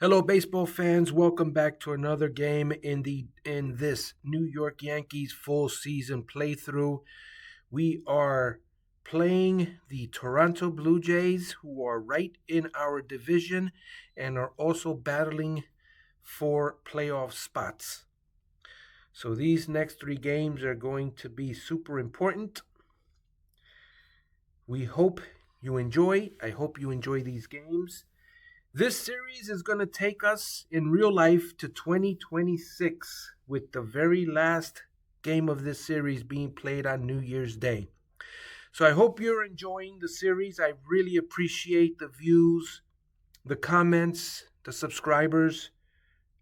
Hello, baseball fans. Welcome back to another game in this New York Yankees full season playthrough. We are playing the Toronto Blue Jays, who are right in our division and are also battling for playoff spots. So these next three games are going to be super important. We hope you enjoy. I hope you enjoy these games. This series is going to take us in real life to 2026, with the very last game of this series being played on New Year's Day. So I hope you're enjoying the series. I really appreciate the views, the comments, the subscribers.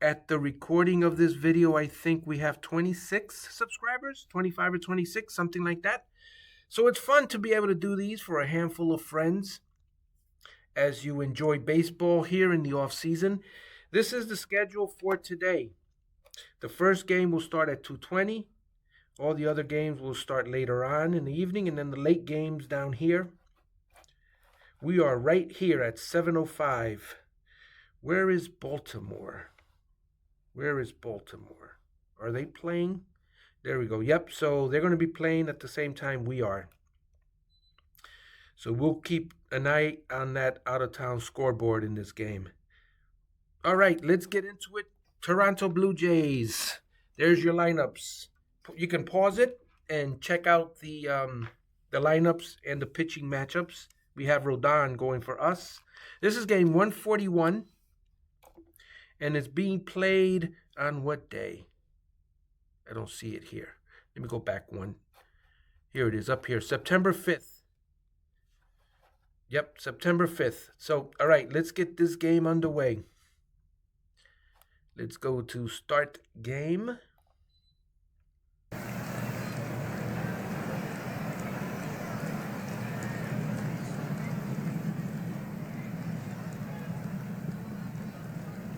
At the recording of this video, I think we have 26 subscribers, 25 or 26, something like that. So it's fun to be able to do these for a handful of friends as you enjoy baseball here in the off season. This is the schedule for today. The first game will start at 2:20. All the other games will start later on in the evening, and then the late games down here. We are right here at 7:05. Where is Baltimore? Where is Baltimore? Are they playing? There we go. Yep, so they're going to be playing at the same time we are. So we'll keep an eye on that out-of-town scoreboard in this game. All right, let's get into it. Toronto Blue Jays. There's your lineups. You can pause it and check out the lineups and the pitching matchups. We have Rodon going for us. This is game 141, and it's being played on what day? I don't see it here. Let me go back one. Here it is, up here, September 5th. Yep, September 5th. So, all right, let's get this game underway. Let's go to start game.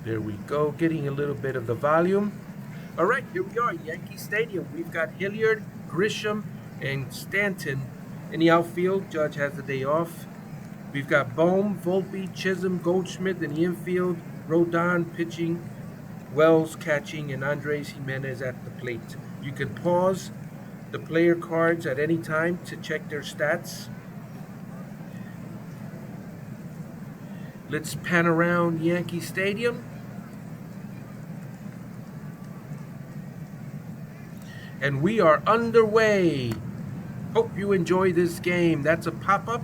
There we go, getting a little bit of the volume. All right, here we are, Yankee Stadium. We've got Hilliard, Grisham, and Stanton in the outfield. Judge has the day off. We've got Bohm, Volpe, Chisholm, Goldschmidt in the infield, Rodon pitching, Wells catching, and Andres Jimenez at the plate. You can pause the player cards at any time to check their stats. Let's pan around Yankee Stadium. And we are underway. Hope you enjoy this game. That's a pop-up.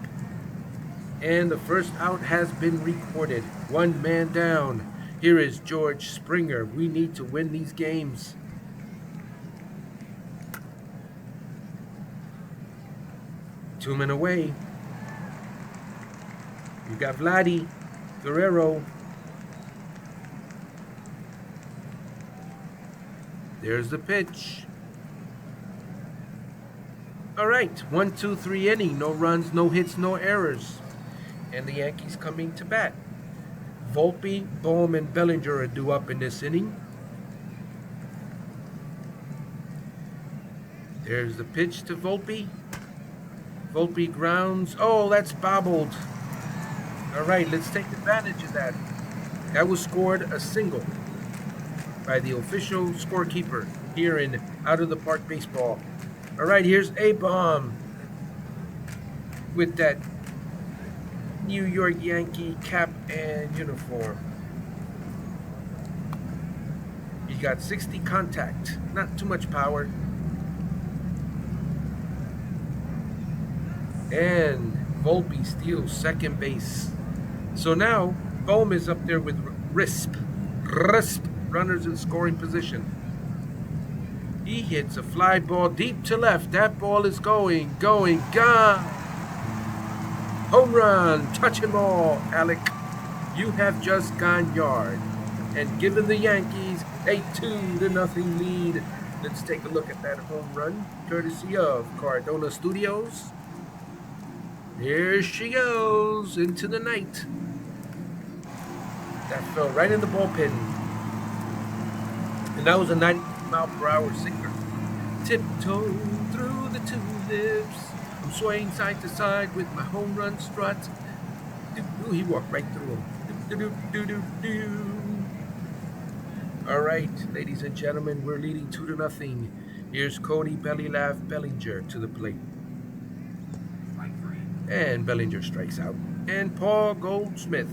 And the first out has been recorded. One man down. Here is George Springer. We need to win these games. Two men away. You got Vladdy Guerrero. There's the pitch. All right, 1-2-3 inning. No runs, no hits, no errors. And the Yankees coming to bat. Volpe, Bohm, and Bellinger are due up in this inning. There's the pitch to Volpe. Volpe grounds. Oh, that's bobbled. All right, let's take advantage of that. That was scored a single by the official scorekeeper here in Out of the Park Baseball. All right, here's A-Bomb with that New York Yankee cap and uniform. He got 60 contact, not too much power. And Volpe steals second base. So now Bohm is up there with Risp, runners in scoring position. He hits a fly ball deep to left. That ball is going, gone. Home run, touching ball, Alec. You have just gone yard and given the Yankees a 2-0 lead. Let's take a look at that home run, courtesy of Cardona Studios. There she goes into the night. That fell right in the bullpen. And that was a 90-mile-per-hour sinker. Tiptoe through the tulips. I'm swaying side to side with my home run strut. He walked right through him. All right, ladies and gentlemen, we're leading 2-0. Here's Cody Belly Laugh Bellinger to the plate. And Bellinger strikes out. And Paul Goldschmidt,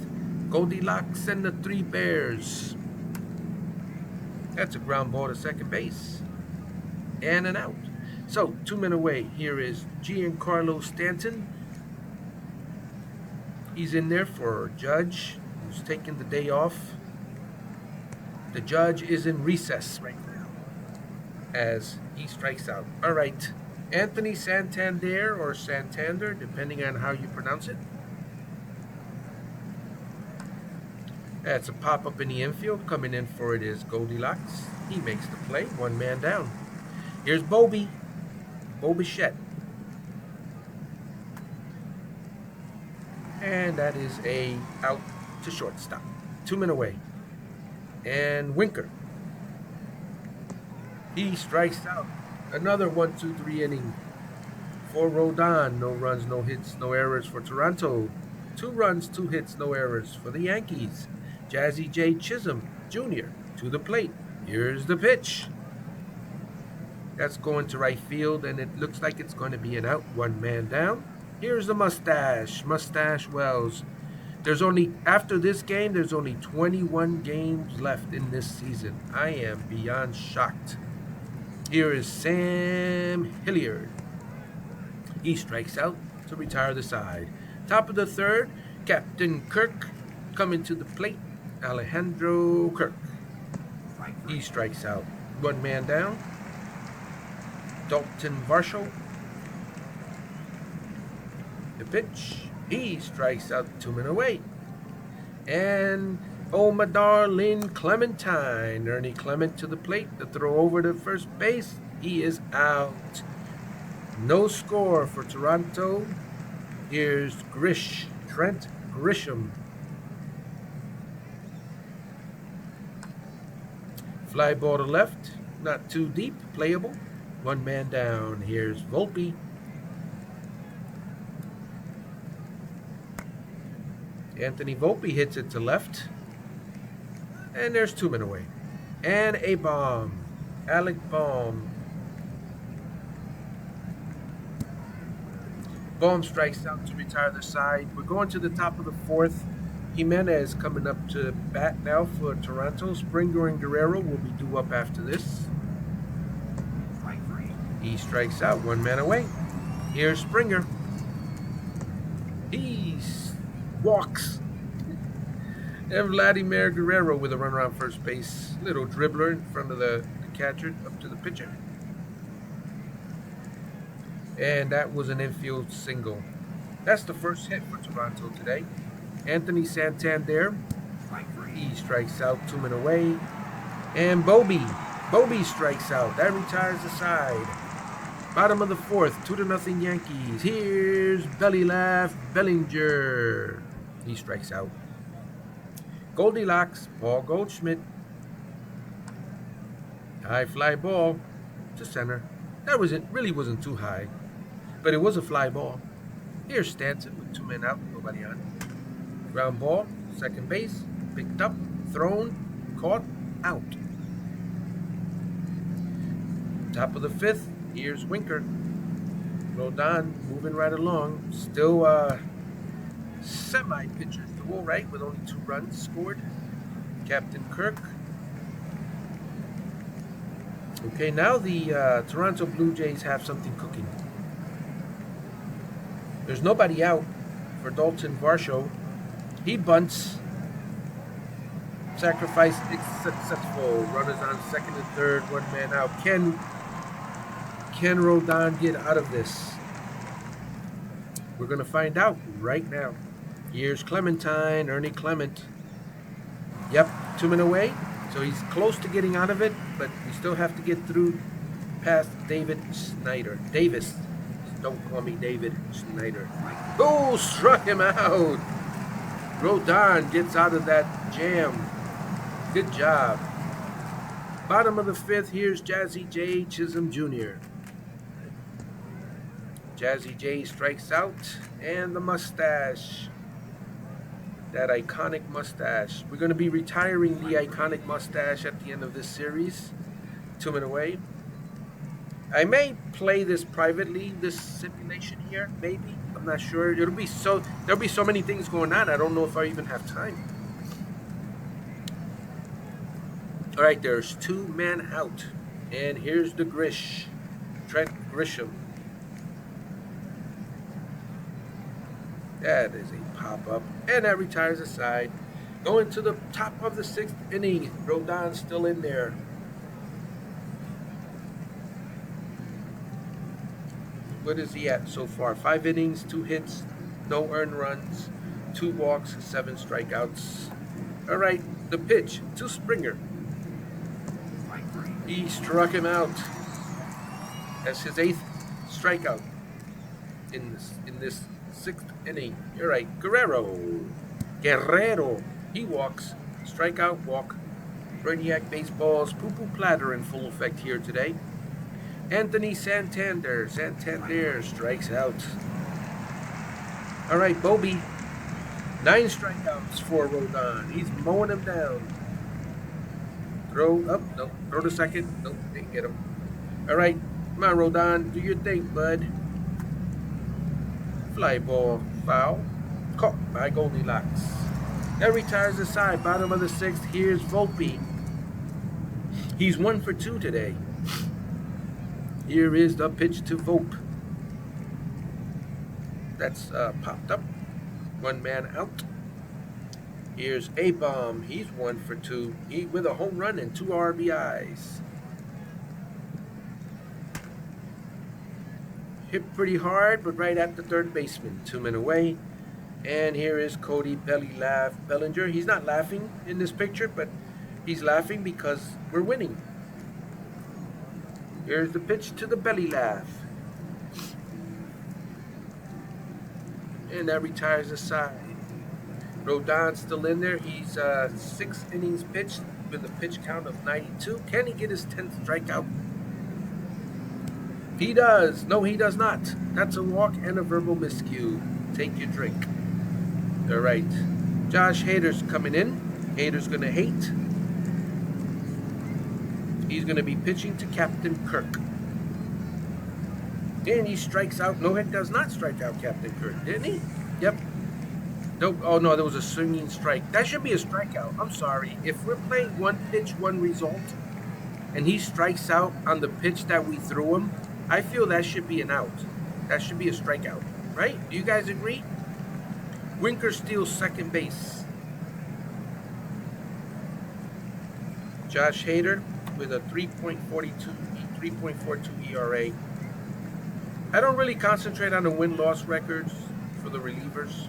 Goldilocks and the Three Bears. That's a ground ball to second base. And an out. So, 2 men away. Here is Giancarlo Stanton. He's in there for Judge, who's taking the day off. The Judge is in recess right now as he strikes out. All right, Anthony Santander or Santander, depending on how you pronounce it. That's a pop-up in the infield. Coming in for it is Goldilocks. He makes the play, 1 man down. Here's Bo Bichette. And that is a out to shortstop. 2 men away. And Winker. He strikes out. Another 1-2-3 inning for Rodon. No runs, no hits, no errors for Toronto. 2 runs, 2 hits, no errors for the Yankees. Jazzy J. Chisholm Jr. to the plate. Here's the pitch. That's going to right field, and it looks like it's going to be an out. 1 man down. Here's the Mustache Wells. After this game, there's only 21 games left in this season. I am beyond shocked. Here is Sam Hilliard. He strikes out to retire the side. Top of the 3rd, Captain Kirk coming to the plate. Alejandro Kirk. He strikes out. 1 man down. Dalton Varsho. The pitch. He strikes out. 2 men away. And Omar Lynn Clementine. Ernie Clement to the plate. The throw over to first base. He is out. No score for Toronto. Here's Trent Grisham. Fly ball to left. Not too deep. Playable. 1 man down. Here's Volpe. Anthony Volpe hits it to left. And there's 2 men away. And a bomb. Alec Bohm. Bohm strikes out to retire the side. We're going to the top of the 4th. Jimenez coming up to bat now for Toronto. Springer and Guerrero will be due up after this. He strikes out. 1 man away. Here's Springer. He walks. And Vladimir Guerrero with a runner on first base. Little dribbler in front of the catcher up to the pitcher. And that was an infield single. That's the first hit for Toronto today. Anthony Santander. He strikes out. 2 men away. And Bobby strikes out. That retires the side. Bottom of the 4th, 2-0 Yankees. Here's Belly Laugh Bellinger. He strikes out. Goldilocks, Paul Goldschmidt. High fly ball to center. That really wasn't too high, but it was a fly ball. Here's Stanton with 2 men out, nobody on. Ground ball, second base, picked up, thrown, caught, out. Top of the 5th. Here's Winker. Rodon moving right along. Still semi-pitcher's duel, right? With only 2 runs scored. Captain Kirk. Okay, now the Toronto Blue Jays have something cooking. There's nobody out for Dalton Varsho. He bunts. Sacrifice is successful. Runners on 2nd and 3rd. 1 man out. Can Rodon get out of this? We're going to find out right now. Here's Clementine, Ernie Clement. Yep, 2 men away. So he's close to getting out of it, but we still have to get through past Davis. Don't call me David Snyder. Oh, struck him out. Rodon gets out of that jam. Good job. Bottom of the 5th, here's Jazzy J. Chisholm Jr. Jazzy J strikes out, and the Mustache. That iconic mustache. We're going to be retiring the iconic mustache at the end of this series. 2 men away. I may play this privately, this simulation here, maybe. I'm not sure. There'll be so many things going on. I don't know if I even have time. All right, there's 2 men out. And here's the Grish. Trent Grisham. That is a pop-up. And that retires aside. Going to the top of the 6th inning. Rodon's still in there. What is he at so far? 5 innings, 2 hits, no earned runs, 2 walks, 7 strikeouts. All right, the pitch to Springer. He struck him out. That's his 8th strikeout in this 6th inning. You're right, Guerrero. He walks. Strikeout, walk. Brainiac Baseball's poo-poo platter in full effect here today. Anthony Santander. Santander strikes out. All right, Bobby. 9 strikeouts for Rodon. He's mowing him down. Throw up. Nope. Throw to second. Nope. Didn't get him. All right. Come on, Rodon. Do your thing, bud. Fly ball. Foul. Caught by Goldilocks. That retires aside. Bottom of the 6th. Here's Volpe. He's 1 for 2 today. Here is the pitch to Volpe. That's popped up. 1 man out. Here's A-Bomb. He's 1 for 2. He with a home run and 2 RBIs. Hit pretty hard, but right at the 3rd baseman. 2 men away. And here is Cody Bellinger. He's not laughing in this picture, but he's laughing because we're winning. Here's the pitch to the belly laugh. And that retires aside. Rodon's still in there. He's 6 innings pitched with a pitch count of 92. Can he get his 10th strikeout? He does. No, he does not. That's a walk and a verbal miscue. Take your drink. All right. Josh Hader's coming in. Hader's going to hate. He's going to be pitching to Captain Kirk. And he strikes out. No, he does not strike out Captain Kirk, didn't he? Yep. Nope. Oh, no, there was a swinging strike. That should be a strikeout. I'm sorry. If we're playing 1 pitch, 1 result, and he strikes out on the pitch that we threw him, I feel that should be an out. That should be a strikeout. Right? Do you guys agree? Winker steals second base. Josh Hader with a 3.42 ERA. I don't really concentrate on the win-loss records for the relievers,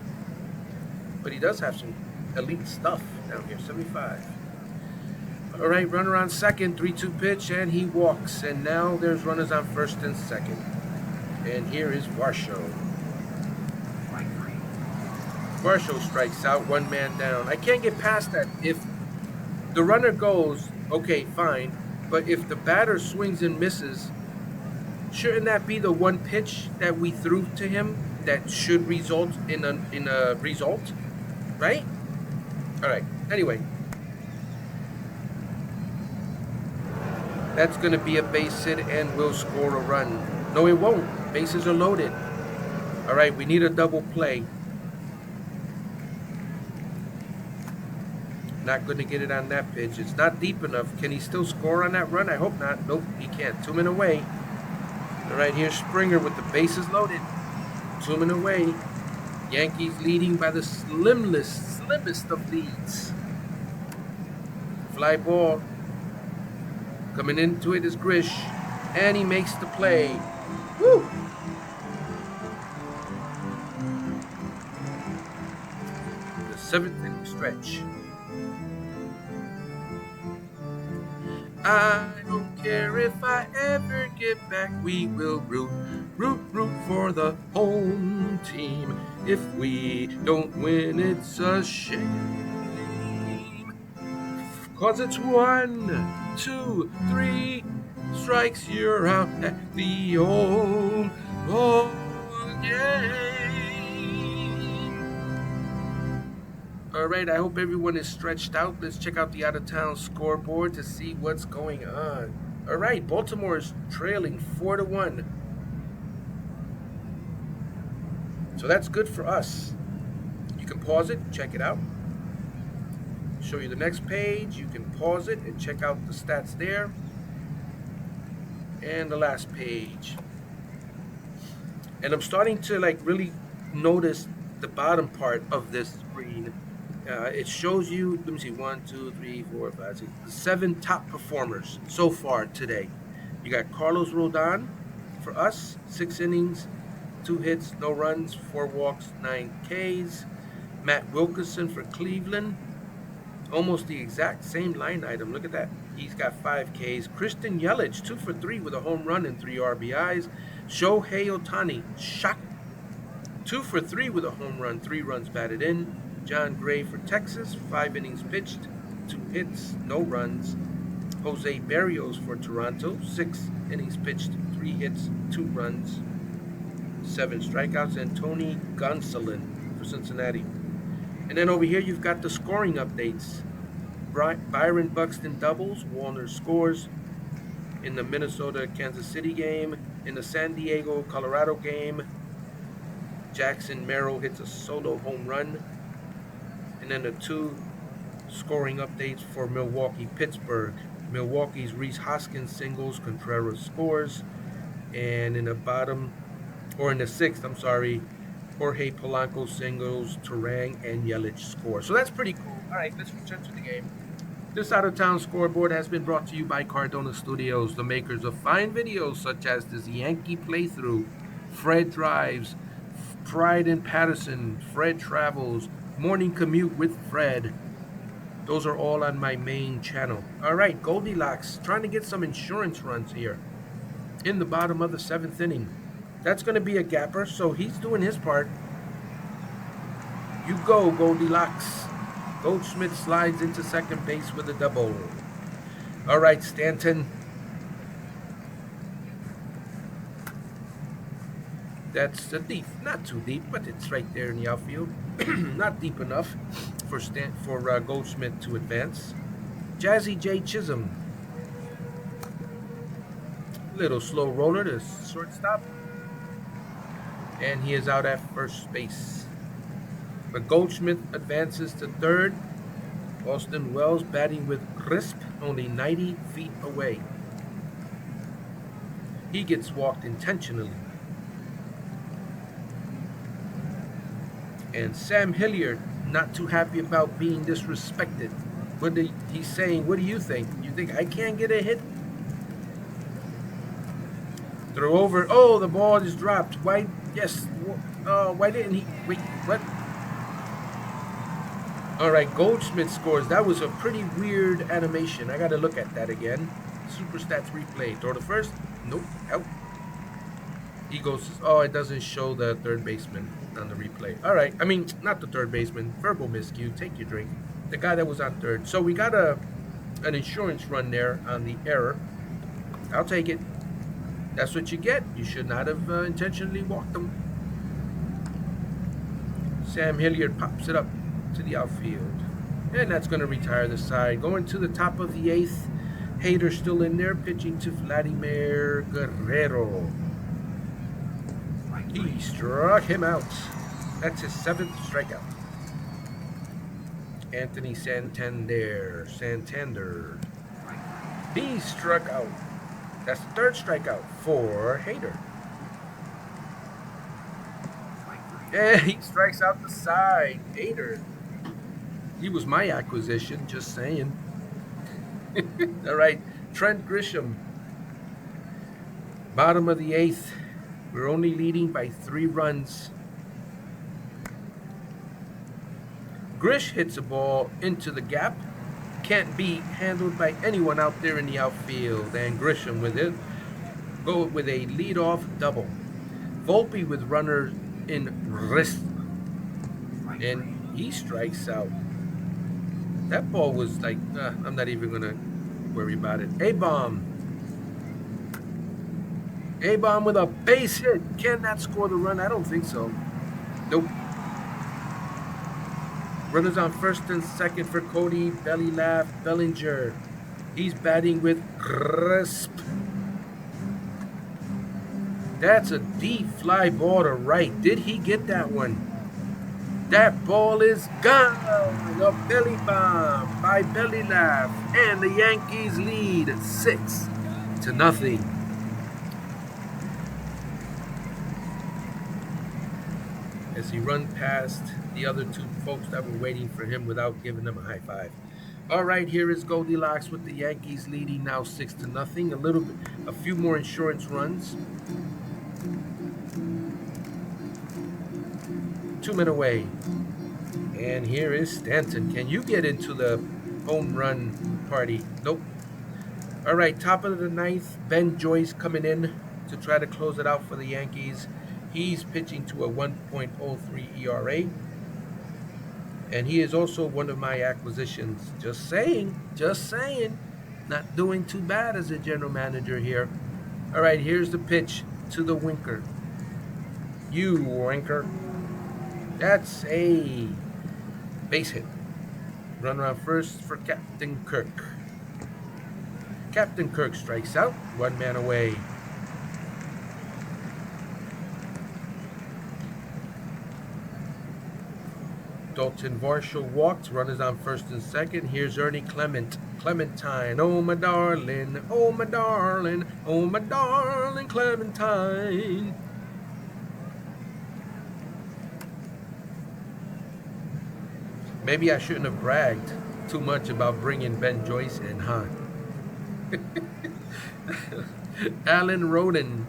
but he does have some elite stuff down here. 75. All right, runner on second, 3-2 pitch, and he walks. And now there's runners on first and second. And here is Varsho. Varsho strikes out, 1 man down. I can't get past that. If the runner goes, okay, fine. But if the batter swings and misses, shouldn't that be the 1 pitch that we threw to him that should result in a result? Right? All right. Anyway. That's going to be a base hit and we'll score a run. No, it won't. Bases are loaded. All right, we need a double play. Not going to get it on that pitch. It's not deep enough. Can he still score on that run? I hope not. Nope, he can't. 2 men away. All right, here's Springer with the bases loaded. 2 men away. Yankees leading by the slimmest of leads. Fly ball. Coming into it is Grish. And he makes the play. Woo! The 7th inning stretch. I don't care if I ever get back. We will root for the home team. If we don't win, it's a shame. 'Cause it's 1, 2, 3 strikes, you're out at the old game. All right, I hope everyone is stretched out. Let's check out the out-of-town scoreboard to see what's going on. All right, Baltimore is trailing 4-1. So that's good for us. You can pause it, check it out. Show you the next page. You can pause it and check out the stats there. And the last page. And I'm starting to really notice the bottom part of this screen. It shows you, let me see, 1, 2, 3, 4, 5, 6, 7 top performers so far today. You got Carlos Rodon for us, 6 innings, 2 hits, no runs, 4 walks, 9 Ks. Matt Wilkerson for Cleveland, almost the exact same line item. Look at that. He's got 5 Ks. Christian Yelich, 2 for 3 with a home run and 3 RBIs. Shohei Ohtani, shock, 2 for 3 with a home run, 3 runs batted in. John Gray for Texas, 5 innings pitched, 2 hits, no runs. Jose Berrios for Toronto, 6 innings pitched, 3 hits, 2 runs, 7 strikeouts. And Tony Gonsolin for Cincinnati. And then over here you've got the scoring updates. Byron Buxton doubles, Warner scores in the Minnesota-Kansas City game. In the San Diego-Colorado game, Jackson Merrill hits a solo home run. And then the 2 scoring updates for Milwaukee-Pittsburgh. Milwaukee's Rhys Hoskins singles, Contreras scores. And in the bottom, or in the 6th, I'm sorry, Jorge Polanco singles, Turang and Yelich score. So that's pretty cool. All right, let's return to the game. This out-of-town scoreboard has been brought to you by Cardona Studios, the makers of fine videos such as this Yankee playthrough, Fred Drives, Pride in Patterson, Fred Travels, Morning Commute with Fred. Those are all on my main channel. All right, Goldilocks trying to get some insurance runs here in the bottom of the 7th inning. That's going to be a gapper, so he's doing his part. You go, Goldilocks. Goldschmidt slides into second base with a double. All right, Stanton. That's deep, not too deep, but it's right there in the outfield. Not deep enough for Goldschmidt to advance. Jazzy J. Chisholm. Little slow roller to shortstop. And he is out at first base. But Goldschmidt advances to third. Austin Wells batting with crisp, only 90 feet away. He gets walked intentionally. And Sam Hilliard, not too happy about being disrespected. He's saying, what do you think? You think I can't get a hit? Throw over. Oh, the ball is dropped. Why? Yes. Why didn't he? Wait, what? All right, Goldschmidt scores. That was a pretty weird animation. I got to look at that again. Super Stats replay. Throw to first. Nope. Out. He goes, oh, it doesn't show the third baseman on the replay. All right. I mean, not the third baseman. Verbal miscue. Take your drink. The guy that was on third. So we got an insurance run there on the error. I'll take it. That's what you get. You should not have intentionally walked them. Sam Hilliard pops it up to the outfield. And that's going to retire the side. Going to the top of the 8th. Hader still in there, pitching to Vladimir Guerrero. He struck him out. That's his 7th strikeout. Anthony Santander. He struck out. That's the 3rd strikeout for Hader. And he strikes out the side. Hader. He was my acquisition, just saying. All right, Trent Grisham. Bottom of the 8th. We're only leading by 3 runs. Grish hits a ball into the gap. Can't be handled by anyone out there in the outfield. And Grisham with it. Go with a leadoff double. Volpe with runner in wrist. And he strikes out. That ball was like, I'm not even going to worry about it. A-bomb with a base hit. Can that score the run? I don't think so. Nope. Runners on first and second for Cody Belly Laugh Bellinger. He's batting with crisp. That's a deep fly ball to right. Did he get that one? That ball is gone. A belly bomb by Belly Laugh. And the Yankees lead 6-0. As he run past the other two folks that were waiting for him without giving them a high five. All right, here is Goldilocks with the Yankees leading now 6-0. A few more insurance runs. 2 men away. And here is Stanton. Can you get into the home run party? Nope. All right, top of the ninth. Ben Joyce coming in to try to close it out for the Yankees. He's pitching to a 1.03 ERA. And he is also one of my acquisitions. Just saying. Not doing too bad as a general manager here. All right, here's the pitch to the winker. You winker. That's a base hit. Runner on first for Captain Kirk. Captain Kirk strikes out. 1 man away. Dalton Varsho walks. Runners on first and second. Here's Ernie Clementine. Oh, my darling. Oh, my darling. Oh, my darling Clementine. Maybe I shouldn't have bragged too much about bringing Ben Joyce in, huh? Alan Roden.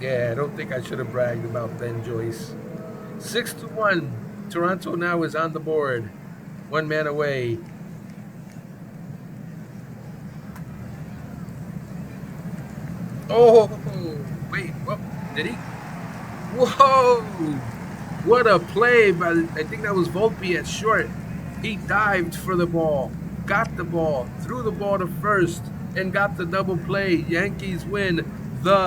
Yeah, I don't think I should have bragged about Ben Joyce. 6-1. Toronto now is on the board. 1 man away. Oh, wait, what? Did he? Whoa! What a play by, I think that was Volpe at short. He dived for the ball, got the ball, threw the ball to first, and got the double play. Yankees win. The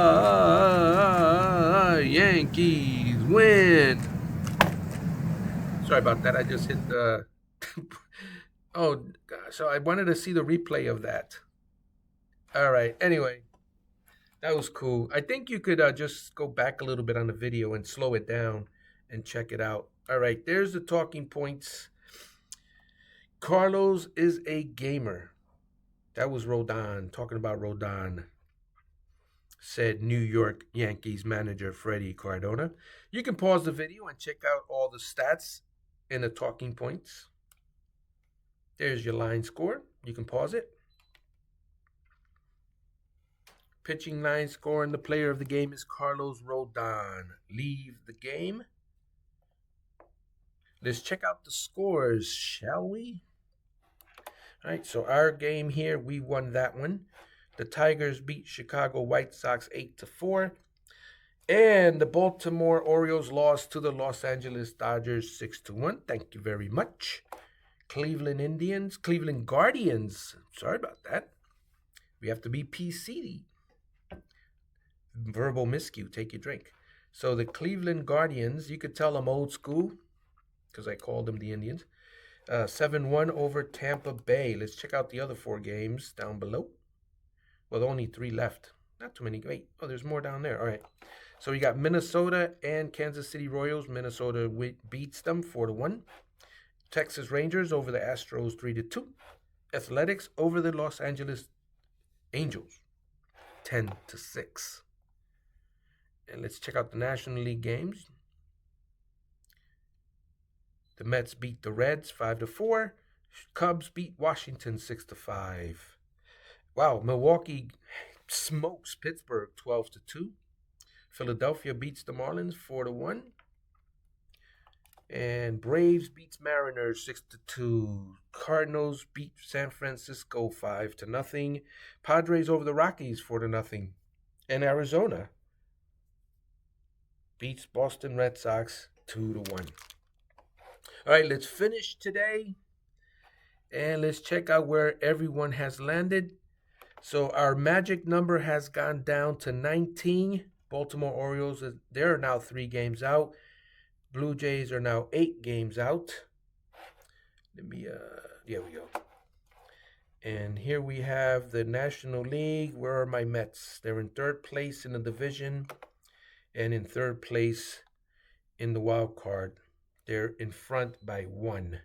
Yankees win. Sorry about that. I just hit the... Oh, gosh. So I wanted to see the replay of that. All right. Anyway, that was cool. I think you could just go back a little bit on the video and slow it down and check it out. All right. There's the talking points. Carlos is a gamer. That was Rodon. Talking about Rodon, said New York Yankees manager Freddie Cardona. You can pause the video and check out all the stats in the talking points. There's your line score. You can pause it. Pitching line score, and the player of the game is Carlos Rodon. Leave the game. Let's check out the scores, shall we? All right, so our game here, we won that one. The Tigers beat Chicago White Sox 8-4. And the Baltimore Orioles lost to the Los Angeles Dodgers 6-1. Thank you very much. Cleveland Guardians. Sorry about that. We have to be PC. Verbal miscue. Take your drink. So the Cleveland Guardians, you could tell I'm old school because I called them the Indians. 7-1 over Tampa Bay. Let's check out the other 4 games down below. Well, only 3 left. Not too many. Wait, oh, there's more down there. All right. So we got Minnesota and Kansas City Royals. Minnesota beats them 4-1. Texas Rangers over the Astros 3-2. Athletics over the Los Angeles Angels 10-6. And let's check out the National League games. The Mets beat the Reds 5-4. Cubs beat Washington 6-5. Wow, Milwaukee smokes Pittsburgh 12-2. Philadelphia beats the Marlins 4-1. And Braves beats Mariners 6-2. Cardinals beat San Francisco 5-0. Padres over the Rockies 4-0. And Arizona beats Boston Red Sox 2-1. All right, let's finish today. And let's check out where everyone has landed. So our magic number has gone down to 19. Baltimore Orioles, they're now 3 games out. Blue Jays are now 8 games out. Let me, there we go. And here we have the National League. Where are my Mets? They're in 3rd place in the division and in 3rd place in the wild card. They're in front by 1.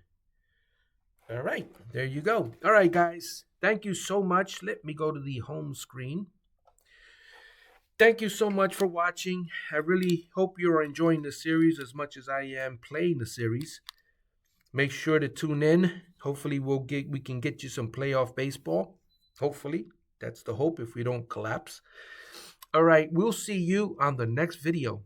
All right, there you go. All right, guys. Thank you so much. Let me go to the home screen. Thank you so much for watching. I really hope you're enjoying the series as much as I am playing the series. Make sure to tune in. Hopefully we can get you some playoff baseball. Hopefully. That's the hope if we don't collapse. All right, we'll see you on the next video.